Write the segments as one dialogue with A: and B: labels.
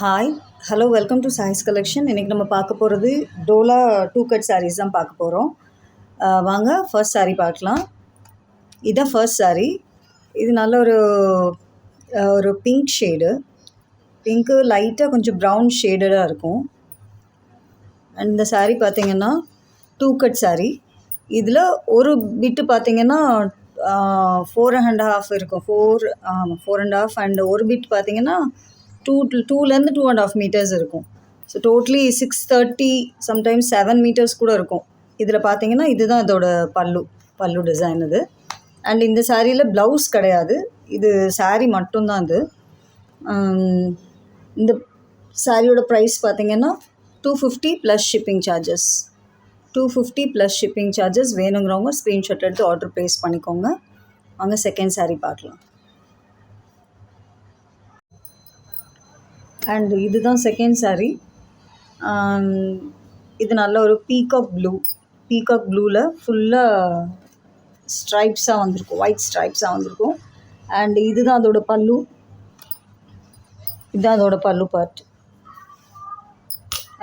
A: Hi hello welcome to choice collection. இன்றைக்கி நம்ம பார்க்க போகிறது டோலா 2 கட் சாரீஸ் தான் பார்க்க போகிறோம். வாங்க ஃபர்ஸ்ட் சாரீ பார்க்கலாம். இதுதான் ஃபர்ஸ்ட் சாரீ. இது நல்ல ஒரு பிங்க் ஷேடு, பிங்க்கு லைட்டாக கொஞ்சம் ப்ரௌன் ஷேடடாக இருக்கும். அண்ட் இந்த சாரீ பார்த்திங்கன்னா 2 கட் சாரீ. இதில் ஒரு பிட்டு பார்த்திங்கன்னா 4.5 இருக்கும். 4.5 அண்ட் ஒரு பிட் பார்த்திங்கன்னா 2லேருந்து 2.5 மீட்டர்ஸ் இருக்கும். ஸோ டோட்டலி 630 சம்டைம்ஸ் 7 மீட்டர்ஸ் கூட இருக்கும். இதில் பார்த்தீங்கன்னா இதுதான் இதோட பல்லு டிசைன் இது. அண்ட் இந்த சாரியில் ப்ளவுஸ் கிடையாது, இது சாரீ மட்டும்தான் இது. இந்த சாரியோட ப்ரைஸ் பார்த்திங்கன்னா 250 plus shipping charges. 250 plus shipping charges. வேணுங்கிறவங்க ஸ்க்ரீன்ஷாட் எடுத்து ஆர்டர் ப்ளேஸ் பண்ணிக்கோங்க. வாங்க செகண்ட் சாரீ பார்க்கலாம். அண்ட் இதுதான் செகண்ட் சாரீ. இது நல்ல ஒரு பீகாக் ப்ளூவில் ஃபுல்லாக ஸ்ட்ரைப்ஸாக வந்திருக்கும், ஒயிட் ஸ்ட்ரைப்ஸாக வந்திருக்கும். அண்ட் இதுதான் அதோட பல்லு. இதுதான் அதோட பல்லு பார்ட்.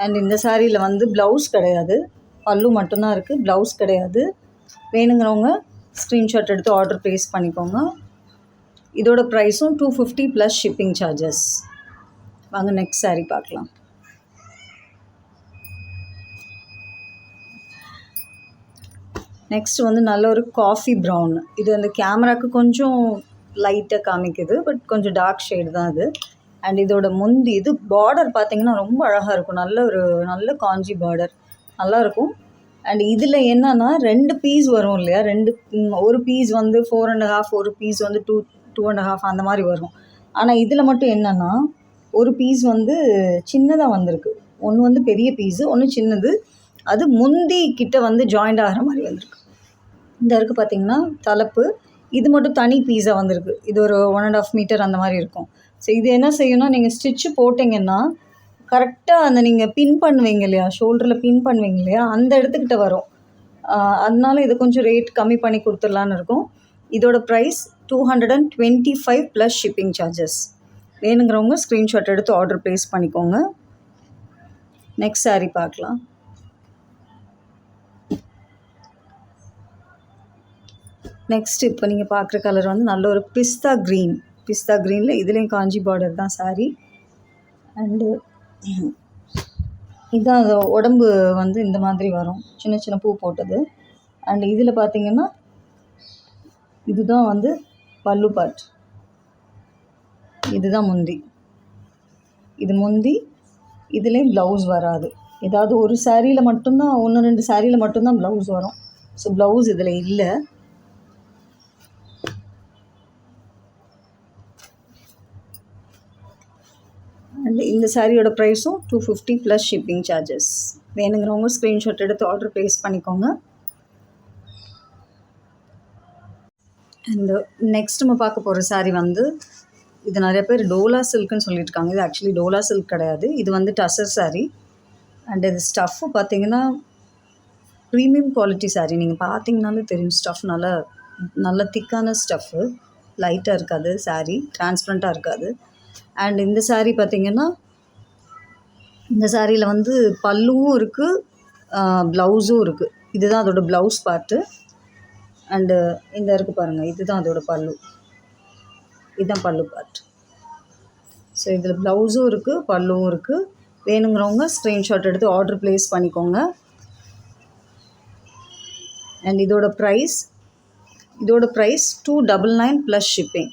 A: அண்ட் இந்த சாரியில் வந்து ப்ளவுஸ் கிடையாது, பல்லு மட்டும்தான் இருக்குது, ப்ளவுஸ் கிடையாது. வேணுங்கிறவங்க ஸ்க்ரீன்ஷாட் எடுத்து ஆர்டர் ப்ளேஸ் பண்ணிக்கோங்க. இதோட ப்ரைஸும் 250 ப்ளஸ் ஷிப்பிங் சார்ஜஸ். வாங்க நெக்ஸ்ட் சாரீ பார்க்கலாம். நெக்ஸ்ட் வந்து நல்ல ஒரு காஃபி ப்ரௌன். இது அந்த கேமராவுக்கு கொஞ்சம் லைட்டாக காமிக்குது, பட் கொஞ்சம் டார்க் ஷேடு தான் அது. அண்ட் இதோட முந்தி இது பார்டர் பார்த்திங்கன்னா ரொம்ப அழகாக இருக்கும். நல்ல காஞ்சி பார்டர் நல்லாயிருக்கும். அண்ட் இதில் என்னென்னா 2 பீஸ் வரும் இல்லையா, ஒரு பீஸ் வந்து 4.5, ஒரு பீஸ் வந்து 2.5 அந்த மாதிரி வரும். ஆனால் இதில் மட்டும் என்னென்னா ஒரு பீஸ் வந்து சின்னதாக வந்திருக்கு, ஒன்று வந்து பெரிய பீஸு, ஒன்று சின்னது. அது முந்தி கிட்ட வந்து ஜாயிண்ட் ஆகிற மாதிரி வந்திருக்கு. இந்த இருக்குது பார்த்திங்கன்னா தலைப்பு, இது மட்டும் தனி பீஸாக வந்திருக்கு. இது ஒரு 1.5 மீட்டர் அந்த மாதிரி இருக்கும். ஸோ இது என்ன செய்யணும்னா, நீங்கள் ஸ்டிச்சு போட்டிங்கன்னா கரெக்டாக அந்த நீங்கள் பின் பண்ணுவீங்க இல்லையா, ஷோல்டரில் பின் பண்ணுவீங்க இல்லையா, அந்த இடத்துக்கிட்ட வரும். அதனால இது கொஞ்சம் ரேட் கம்மி பண்ணி கொடுத்துடலான்னு இருக்கும். இதோட ப்ரைஸ் 225 ப்ளஸ் ஷிப்பிங் சார்ஜஸ். வேணுங்கிறவங்க ஸ்க்ரீன்ஷாட் எடுத்து ஆர்டர் ப்ளேஸ் பண்ணிக்கோங்க. நெக்ஸ்ட் சாரீ பார்க்கலாம். நெக்ஸ்ட் இப்போ நீங்கள் பார்க்குற கலர் வந்து நல்ல ஒரு பிஸ்தா க்ரீனில் இதுலேயும் காஞ்சி பார்டர் தான் சாரீ. அண்டு இதுதான் அது உடம்பு வந்து இந்த மாதிரி வரும், சின்ன சின்ன பூ போட்டது. அண்டு இதில் பார்த்திங்கன்னா இதுதான் வந்து பல்லு பார்ட். இதுதான் முந்தி. இது முந்தி. இதுலேயும் ப்ளவுஸ் வராது. ஏதாவது ஒரு சாரியில் மட்டும்தான், 1-2 சாரியில் மட்டும்தான் ப்ளவுஸ் வரும். ஸோ ப்ளவுஸ் இதில் இல்லை. அண்ட் இந்த சாரியோட ப்ரைஸும் 250 ப்ளஸ் ஷிப்பிங் சார்ஜஸ். வேணுங்கிறவங்க ஸ்க்ரீன்ஷாட் எடுத்து ஆர்டர் ப்ளேஸ் பண்ணிக்கோங்க. அண்ட் நெக்ஸ்ட் நம்ம பார்க்க போகிற சாரீ வந்து, இது நிறைய பேர் டோலா சில்க்குன்னு சொல்லியிருக்காங்க. இது ஆக்சுவலி டோலா சில்க் கிடையாது, இது வந்து டசர் சாரீ. அண்ட் இது ஸ்டஃப்பு பார்த்திங்கன்னா ப்ரீமியம் குவாலிட்டி சாரீ. நீங்கள் பார்த்திங்கனாலே தெரியும், ஸ்டஃப் நல்ல திக்கான ஸ்டஃப்பு, லைட்டாக இருக்காது சாரீ, டிரான்ஸ்பரண்ட்டாக இருக்காது. அண்ட் இந்த சாரீ பார்த்திங்கன்னா இந்த சாரியில் வந்து பல்லுவும் இருக்குது, ப்ளவுஸும் இருக்குது. இதுதான் அதோடய ப்ளவுஸ் பார்ட்டு. அண்டு இந்த இருக்குது பாருங்கள், இதுதான் அதோடய பல்லு. இதுதான் பல்லு பார்ட். ஸோ இதில் ப்ளவுஸும் இருக்குது, பல்லுவும் இருக்குது. வேணுங்கிறவங்க ஸ்க்ரீன்ஷாட் எடுத்து ஆர்டர் ப்ளேஸ் பண்ணிக்கோங்க. அண்ட் இதோட ப்ரைஸ் 299 ப்ளஸ் ஷிப்பிங்.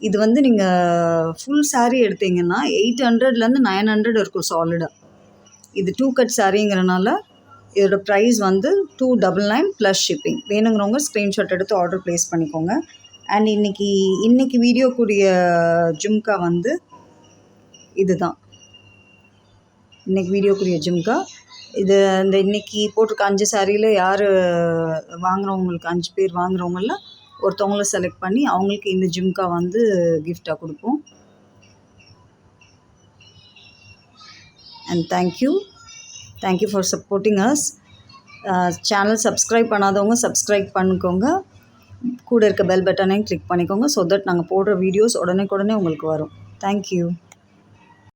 A: இது வந்து நீங்கள் ஃபுல் சாரீ எடுத்திங்கன்னா 800லேருந்து 900 இருக்கும் சாலிடாக. இது 2 கட் சாரீங்கிறனால இதோட ப்ரைஸ் வந்து 299 ப்ளஸ் ஷிப்பிங். வேணுங்கிறவங்க ஸ்க்ரீன்ஷாட் எடுத்து ஆர்டர் ப்ளேஸ் பண்ணிக்கோங்க. அண்ட் இன்றைக்கி வீடியோக்குரிய ஜும்கா வந்து இதுதான். இன்றைக்கி வீடியோக்குரிய ஜும்கா இது. இந்த இன்றைக்கி போட்டிருக்க 5 சாரியில் யார் வாங்குகிறவங்களுக்கு, 5 பேர் வாங்குகிறவங்கள ஒருத்தவங்கள செலக்ட் பண்ணி அவங்களுக்கு இந்த ஜும்கா வந்து கிஃப்டாக கொடுப்போம். And thank you for supporting us. Channel subscribe பண்ணாதவங்க சப்ஸ்கிரைப் பண்ணிக்கோங்க. கூட இருக்க பெல் பட்டனையும் கிளிக் பண்ணிக்கோங்க. ஸோ தட் நாங்கள் போடுற வீடியோஸ் உடனே உங்களுக்கு வரும். தேங்க்யூ.